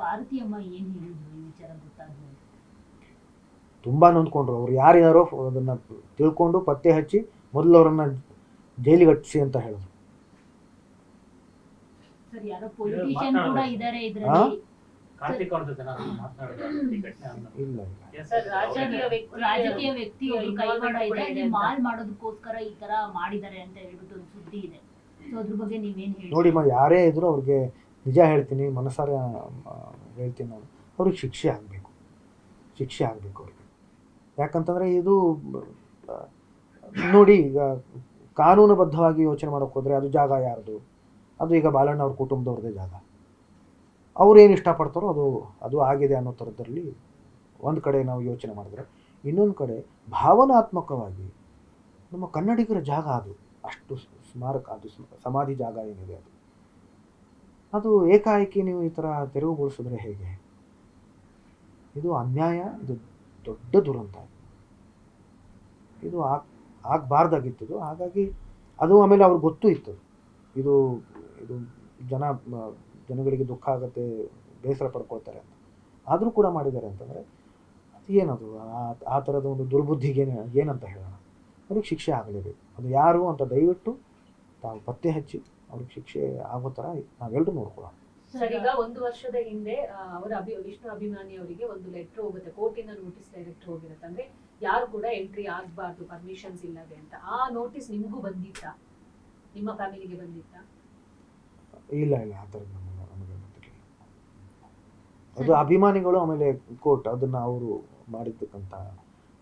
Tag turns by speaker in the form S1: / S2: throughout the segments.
S1: ಪಾರ್ವತಿ ಅಮ್ಮ ಏನು ಹೇಳಿದ್ರು ಈ ವಿಚಾರ ಗೊತ್ತಾದ್ಮೇಲೆ?
S2: ತುಂಬ ನೊಂದ್ಕೊಂಡ್ರು. ಅವ್ರು ಯಾರ್ಯಾರೋ ಅದನ್ನು ತಿಳ್ಕೊಂಡು ಪತ್ತೆ ಹಚ್ಚಿ ಮೊದಲು ಅವರನ್ನು ಜೈಲಿಗೆ ಹಟ್ಟಿಸಿ ಅಂತ ಹೇಳಿದ್ರು.
S1: ಸರ್ ಯಾರೋ ಪೊಲಿಟಿಷಿಯನ್ ಕೂಡ ಇದ್ದಾರೆ ಇದರಲ್ಲಿ.
S2: ಇಲ್ಲ
S1: ರಾಜಕೀಯ ವ್ಯಕ್ತಿ ಕೈವಾಡ ಇದೆ, ಅಲ್ಲಿ ಮಾಲ್ ಮಾಡೋದಕ್ಕೋಸ್ಕರ ಈ ತರ ಮಾಡಿದ್ದಾರೆ ಅಂತ ಹೇಳ್ಬಿಟ್ಟು ಒಂದು ಸುದ್ದಿ ಇದೆ. ಸೊ ಅದ್ರ ಬಗ್ಗೆ ನೀವೇನು ಹೇಳಿ?
S2: ನೋಡಿಮ್ಮ, ಯಾರೇ ಇದ್ರು ಅವ್ರಿಗೆ ನಿಜ ಹೇಳ್ತೀನಿ, ಮನಸಾರೆ ಹೇಳ್ತೀನಿ, ನಾನು ಅವ್ರಿಗೆ ಶಿಕ್ಷೆ ಆಗಬೇಕು, ಶಿಕ್ಷೆ ಆಗಬೇಕು ಅವ್ರಿಗೆ. ಯಾಕಂತಂದರೆ ಇದು ನೋಡಿ, ಈಗ ಕಾನೂನುಬದ್ಧವಾಗಿ ಯೋಚನೆ ಮಾಡೋಕ್ಕೆ ಹೋದರೆ ಅದು ಜಾಗ ಯಾರ್ದು? ಅದು ಈಗ ಬಾಲಣ್ಣ ಅವ್ರ ಕುಟುಂಬದವ್ರದ್ದೇ ಜಾಗ. ಅವ್ರೇನು ಇಷ್ಟಪಡ್ತಾರೋ ಅದು ಆಗಿದೆ ಅನ್ನೋ ಥರದಲ್ಲಿ ಒಂದು ಕಡೆ ನಾವು ಯೋಚನೆ ಮಾಡಿದ್ರೆ, ಇನ್ನೊಂದು ಕಡೆ ಭಾವನಾತ್ಮಕವಾಗಿ ನಮ್ಮ ಕನ್ನಡಿಗರ ಜಾಗ ಅದು, ಅಷ್ಟು ಸ್ಮಾರಕ, ಅದು ಸಮಾಧಿ ಜಾಗ ಏನಿದೆ ಅದು ಏಕಾಏಕಿ ನೀವು ಈ ಥರ ತೆರವುಗೊಳಿಸಿದ್ರೆ ಹೇಗೆ? ಇದು ಅನ್ಯಾಯ, ಇದು ದೊಡ್ಡ ದುರಂತ, ಇದು ಆಗಬಾರ್ದಾಗಿತ್ತು. ಹಾಗಾಗಿ ಅದು ಆಮೇಲೆ ಅವ್ರಿಗೆ ಗೊತ್ತೂ ಇತ್ತು ಇದು ಜನಗಳಿಗೆ ದುಃಖ ಆಗುತ್ತೆ, ಬೇಸರ ಪಡ್ಕೊಳ್ತಾರೆ ಅಂತ. ಆದರೂ ಕೂಡ ಮಾಡಿದ್ದಾರೆ ಅಂತಂದರೆ ಅದು ಏನದು? ಆ ಥರದ ಒಂದು ದುರ್ಬುದ್ಧಿಗೆ ಏನಂತ ಹೇಳೋಣ? ಅವ್ರಿಗೆ ಶಿಕ್ಷೆ ಆಗಲೇಬೇಕು. ಅದು ಯಾರು ಅಂತ ದಯವಿಟ್ಟು ತಾವು ಪತ್ತೆ ಹಚ್ಚಿ ಅವ್ರಿಗೆ ಶಿಕ್ಷೆ ಆಗೋ ಥರ ನಾವೆಲ್ಲರೂ ನೋಡ್ಕೊಳ್ಳೋಣ.
S3: ಸರ್, ಈಗ 1 ವರ್ಷದ ಹಿಂದೆ ಅವರ ವಿಷ್ಣು ಅಭಿಮಾನಿ ಅವರಿಗೆ ಒಂದು ಲೆಟರ್ ಹೋಗುತ್ತೆ, ಕೋರ್ಟಿನ ನೋಟಿಸ್ ಡೈರೆಕ್ಟ್ ಹೋಗಿರುತ್ತೆ, ಅಂದ್ರೆ ಯಾರು ಕೂಡ ಎಂಟ್ರಿ ಆಗಬಾರ್ದು ಪರ್ಮಿಷನ್ಸ್ ಇಲ್ಲದೆ ಅಂತ. ಆ ನೋಟಿಸ್ ನಿಮಗೂ ಬಂದಿತ್ತಾ? ನಿಮ್ಮ ಫ್ಯಾಮಿಲಿಗೆ ಬಂದಿತ್ತಾ?
S2: ಇಲ್ಲ, ಆ ಥರದ್ದು ನಮಗೆ ಗೊತ್ತಿರಲಿಲ್ಲ. ಅದು ಅಭಿಮಾನಿಗಳು ಆಮೇಲೆ ಕೋರ್ಟ್ ಅದನ್ನು ಅವರು ಮಾಡಿದ್ದಕ್ಕಂತ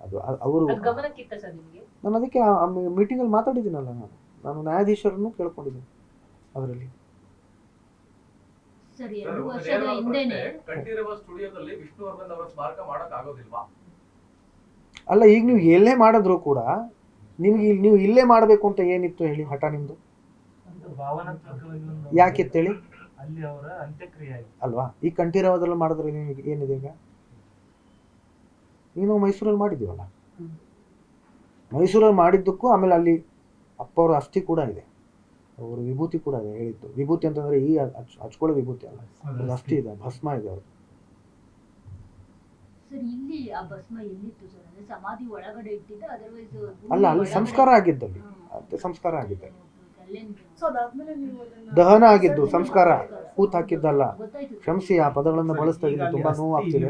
S2: ಅದು ಅವರು
S3: ಗಮನಕ್ಕಿತ್ತ ಸರ್ ನಿಮಗೆ?
S2: ನಾನು ಅದಕ್ಕೆ ಮೀಟಿಂಗಲ್ಲಿ ಮಾತಾಡಿದ್ದೀನಲ್ಲ, ನಾನು ನ್ಯಾಯಾಧೀಶರನ್ನು ಕೇಳ್ಕೊಂಡಿದ್ದೀನಿ ಅದರಲ್ಲಿ.
S1: ಸರಿ, 2 ವರ್ಷದ ಹಿಂದೆನೆ
S4: ಕಂಠೀರವ ಸ್ಟುಡಿಯೋದಲ್ಲಿ ವಿಷ್ಣುವರ್ಧನ್ ಅವರ ಸ್ಮಾರಕ ಮಾಡಕ್ ಆಗೋದಿಲ್ವಾ?
S2: ಅಲ್ಲ, ಈಗ ನೀವು ಎಲ್ಲೇ ಮಾಡಿದ್ರು ಕೂಡ ನಿಮ್ಗೆ ನೀವು ಇಲ್ಲೇ ಮಾಡಬೇಕು ಅಂತ ಏನಿತ್ತು ಹೇಳಿ? ಹಠ ನಿಮ್ದು ಯಾಕಿತ್ತೇಳಿ?
S5: ಅಲ್ಲಿ ಅವರ ಅಂತ್ಯಕ್ರಿಯೆ
S2: ಅಲ್ವಾ? ಈ ಕಂಠೀರವದಲ್ಲಿ ಮಾಡಿದ್ರೆ ಏನಿದೆ? ಈಗ ನಾವು ಮೈಸೂರಲ್ಲಿ ಮಾಡಿದ್ದೀವಲ್ಲ, ಮೈಸೂರಲ್ಲಿ ಮಾಡಿದ್ದಕ್ಕೂ ಆಮೇಲೆ ಅಲ್ಲಿ ಅಪ್ಪವ್ರ ಅಸ್ಥಿ ಕೂಡ ಇದೆ, ಅವ್ರ ವಿಭೂತಿ ಕೂಡ ಇದೆ. ಹೇಳಿದ್ದು ವಿಭೂತಿ ಅಂತಂದ್ರೆ ಈ ಹಚ್ಕೊಳ್ಳೋ ವಿಭೂತಿ ಅಲ್ಲ, ಅಸ್ಥಿ ಇದೆ, ಭಸ್ಮ ಇದೆ ಅವ್ರದ್ದು.
S1: ಸರ್, ಇಲ್ಲಿ ಆ ಭಸ್ಮ ಎಲ್ಲಿತ್ತು ಸರ್? ಅಂದ್ರೆ ಸಮಾಧಿ ಒಳಗಡೆ ಇಟ್ಟಿದ್ದ? ಅದರ್ವೈಸ್
S2: ಅಲ್ಲ, ಅಲ್ಲಿ ಸಂಸ್ಕಾರ ಆಗಿದ್ದಲ್ಲಿ, ಸಂಸ್ಕಾರ ಆಗಿದ್ದಲ್ಲಿ, ದಹನ ಆಗಿದ್ದು, ಸಂಸ್ಕಾರ ಕೂತ್ ಹಾಕಿದ್ದಲ್ಲ. ಕ್ಷಮಿಸಿ, ಆ ಪದಗಳನ್ನು ಬಳಸ್ತಾ ಇದ್ದೀನಿ, ತುಂಬಾ ನೋವು ಆಗ್ತಿದೆ,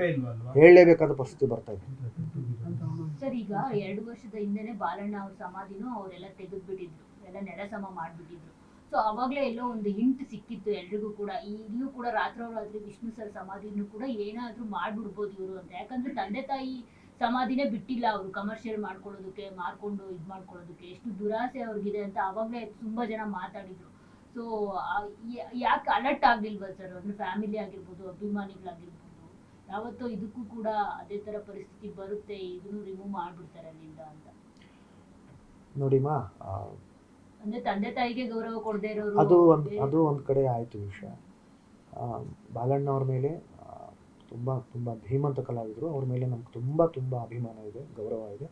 S2: ಹೇಳಲೇಬೇಕಾದ ಪರಿಸ್ಥಿತಿ ಬರ್ತಾ ಇದೆ.
S1: ಸರ್, ಈಗ 2 ವರ್ಷದ ಹಿಂದೆನೆ ಬಾಲಣ್ಣ ಅವ್ರ ಸಮಾಧಿನೂ ಅವರೆಲ್ಲ ತೆಗೆದ್ಬಿಟ್ಟಿದ್ರು, ಎಲ್ಲ ನೆಲಸಮ ಮಾಡ್ಬಿಟ್ಟಿದ್ರು. ಸೊ ಅವಾಗಲೇ ಎಲ್ಲೋ ಒಂದು ಹಿಂಟ್ ಸಿಕ್ಕಿತ್ತು ಎಲ್ರಿಗೂ ಕೂಡ, ಈಗಲೂ ಕೂಡ ರಾತ್ರೋರಾತ್ರಿ ವಿಷ್ಣು ಸರ್ ಸಮಾಧಿನೂ ಕೂಡ ಏನಾದ್ರೂ ಮಾಡ್ಬಿಡ್ಬೋದು ಇವರು ಅಂತ. ಯಾಕಂದ್ರೆ ತಂದೆ ತಾಯಿ ಸಮಾಧಿನೇ ಬಿಟ್ಟಿಲ್ಲ ಅವರು ಕಮರ್ಷಿಯಲ್ ಮಾಡ್ಕೊಳ್ಳೋದಕ್ಕೆ, ಮಾರ್ಕೊಂಡು ಇದು ಮಾಡ್ಕೊಳ್ಳೋದಕ್ಕೆ. ಎಷ್ಟು ದುರಾಸೆ ಅವ್ರಿಗಿದೆ ಅಂತ ಅವಾಗಲೇ ತುಂಬಾ ಜನ ಮಾತಾಡಿದ್ರು. ಸೊ ಯಾಕೆ ಅಲರ್ಟ್ ಆಗ್ಲಿಲ್ವಾ ಸರ್? ಅಂದ್ರೆ ಫ್ಯಾಮಿಲಿ ಆಗಿರ್ಬೋದು, ಅಭಿಮಾನಿಗಳಾಗಿರ್ಬೋದು, ಯಾವತ್ತೋ ಇದಕ್ಕೂ ಕೂಡ ಅದೇ ತರ ಪರಿಸ್ಥಿತಿ ಬರುತ್ತೆ, ಇದನ್ನು ರಿಮೂವ್ ಮಾಡ್ಬಿಡ್ತಾರೆ ಅಲ್ಲಿಂದ ಅಂತ.
S2: ನೋಡಿಮ್ಮ,
S1: ಅಂದ್ರೆ ತಂದೆ ತಾಯಿಗೆ ಗೌರವ ಕೊಡದೇ ಇರೋರು,
S2: ಅದು ಒಂದು ಕಡೆ ಆಯಿತು ವಿಷಯ. ಬಾಲಣ್ಣವ್ರ ಮೇಲೆ ತುಂಬ ಧೀಮಂತ ಕಲಾವಿದರು, ಅವ್ರ ಮೇಲೆ ನಮ್ಗೆ ತುಂಬ ಅಭಿಮಾನ ಇದೆ, ಗೌರವ ಇದೆ.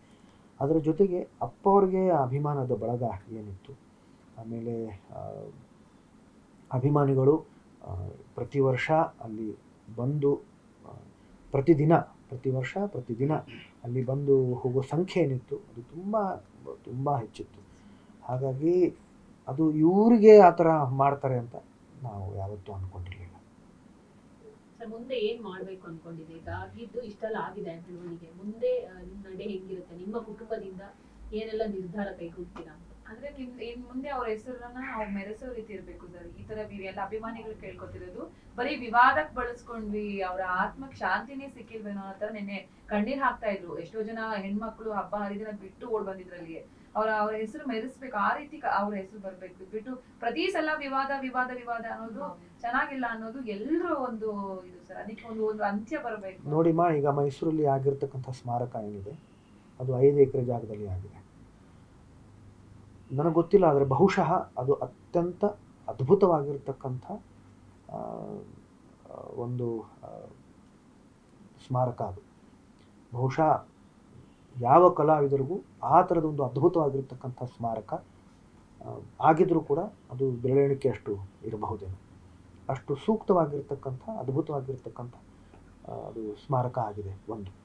S2: ಅದರ ಜೊತೆಗೆ ಅಪ್ಪ ಅವ್ರಿಗೆ ಅಭಿಮಾನದ ಬಳಗ ಏನಿತ್ತು, ಆಮೇಲೆ ಅಭಿಮಾನಿಗಳು ಪ್ರತಿ ವರ್ಷ ಅಲ್ಲಿ ಬಂದು ಪ್ರತಿದಿನ ಅಲ್ಲಿ ಬಂದು ಹೋಗೋ ಸಂಖ್ಯೆ ಏನಿತ್ತು ಅದು ತುಂಬ ಹೆಚ್ಚಿತ್ತು. ಹಾಗಾಗಿ ಅದು ಇವರಿಗೆ ಆ ಥರ ಮಾಡ್ತಾರೆ ಅಂತ ನಾವು ಯಾವತ್ತೂ ಅಂದ್ಕೊಂಡಿರಲಿಲ್ಲ.
S3: ಸರ್, ಮುಂದೆ ಏನ್ ಮಾಡ್ಬೇಕು ಅನ್ಕೊಂಡಿದೆ? ಈಗ ಆಗಿದ್ದು ಇಷ್ಟೆಲ್ಲ ಆಗಿದೆ ಬೆಳವಣಿಗೆ, ಮುಂದೆ ನಿಮ್ ನಡೆ ಹೆಂಗಿರುತ್ತೆ? ನಿಮ್ಮ ಕುಟುಂಬದಿಂದ ಏನೆಲ್ಲ ನಿರ್ಧಾರ ಕೈಗೊಳ್ತೀರಾ?
S6: ಅಂದ್ರೆ ಇನ್ ಮುಂದೆ ಅವ್ರ ಹೆಸರನ್ನ ಅವ್ರು ಮೆರೆಸೋ ರೀತಿ ಇರ್ಬೇಕು ಸರ್. ಈ ತರ ಎಲ್ಲ ಅಭಿಮಾನಿಗಳು ಕೇಳ್ಕೊತಿರೋದು, ಬರೀ ವಿವಾದಕ್ಕೆ ಬಳಸ್ಕೊಂಡ್ವಿ, ಅವ್ರ ಆತ್ಮಕ್ ಶಾಂತಿನೇ ಸಿಕ್ಕಿಲ್ವೇನೋ ಅನ್ನೋ ತರ ನಿನ್ನೆ ಕಣ್ಣೀರ್ ಹಾಕ್ತಾ ಇದ್ರು. ಎಷ್ಟೋ ಜನ ಹೆಣ್ಮಕ್ಳು ಹಬ್ಬ ಹರಿದಿನ ಬಿಟ್ಟು ಓಡ್ ಬಂದಿದ್ರಲ್ಲಿ. ಅವ್ರ ಹೆಸರು ಮೆರೆಸ್ಬೇಕು, ಆ ರೀತಿ ಅವ್ರ ಹೆಸರು ಬರ್ಬೇಕು. ಬಿಟ್ಟು ಪ್ರತಿ ಸಲ ವಿವಾದ ಅನ್ನೋದು ಚೆನ್ನಾಗಿಲ್ಲ ಅನ್ನೋದು ಎಲ್ರು ಒಂದು ಇದು ಸರ್. ಅದಕ್ಕೆ ಒಂದು ಅಂತ್ಯ ಬರ್ಬೇಕು.
S2: ನೋಡಿಮ್ಮ, ಈಗ ಮೈಸೂರಲ್ಲಿ ಆಗಿರ್ತಕ್ಕಂಥ ಸ್ಮಾರಕ ಏನಿದೆ ಅದು 5 ಎಕರೆ ಜಾಗದಲ್ಲಿ ಆಗಿದೆ. ನನಗೆ ಗೊತ್ತಿಲ್ಲ, ಆದರೆ ಬಹುಶಃ ಅದು ಅತ್ಯಂತ ಅದ್ಭುತವಾಗಿರ್ತಕ್ಕಂಥ ಒಂದು ಸ್ಮಾರಕ. ಅದು ಬಹುಶಃ ಯಾವ ಕಲಾವಿದರಿಗೂ ಆ ಥರದ ಒಂದು ಅದ್ಭುತವಾಗಿರ್ತಕ್ಕಂಥ ಸ್ಮಾರಕ ಆಗಿದ್ರೂ ಕೂಡ ಅದು ಬೆರಳೆಣಿಕೆ ಅಷ್ಟು ಇರಬಹುದೇನೋ. ಅಷ್ಟು ಸೂಕ್ತವಾಗಿರ್ತಕ್ಕಂಥ ಅದ್ಭುತವಾಗಿರ್ತಕ್ಕಂಥ ಅದು ಸ್ಮಾರಕ ಆಗಿದೆ ಒಂದು.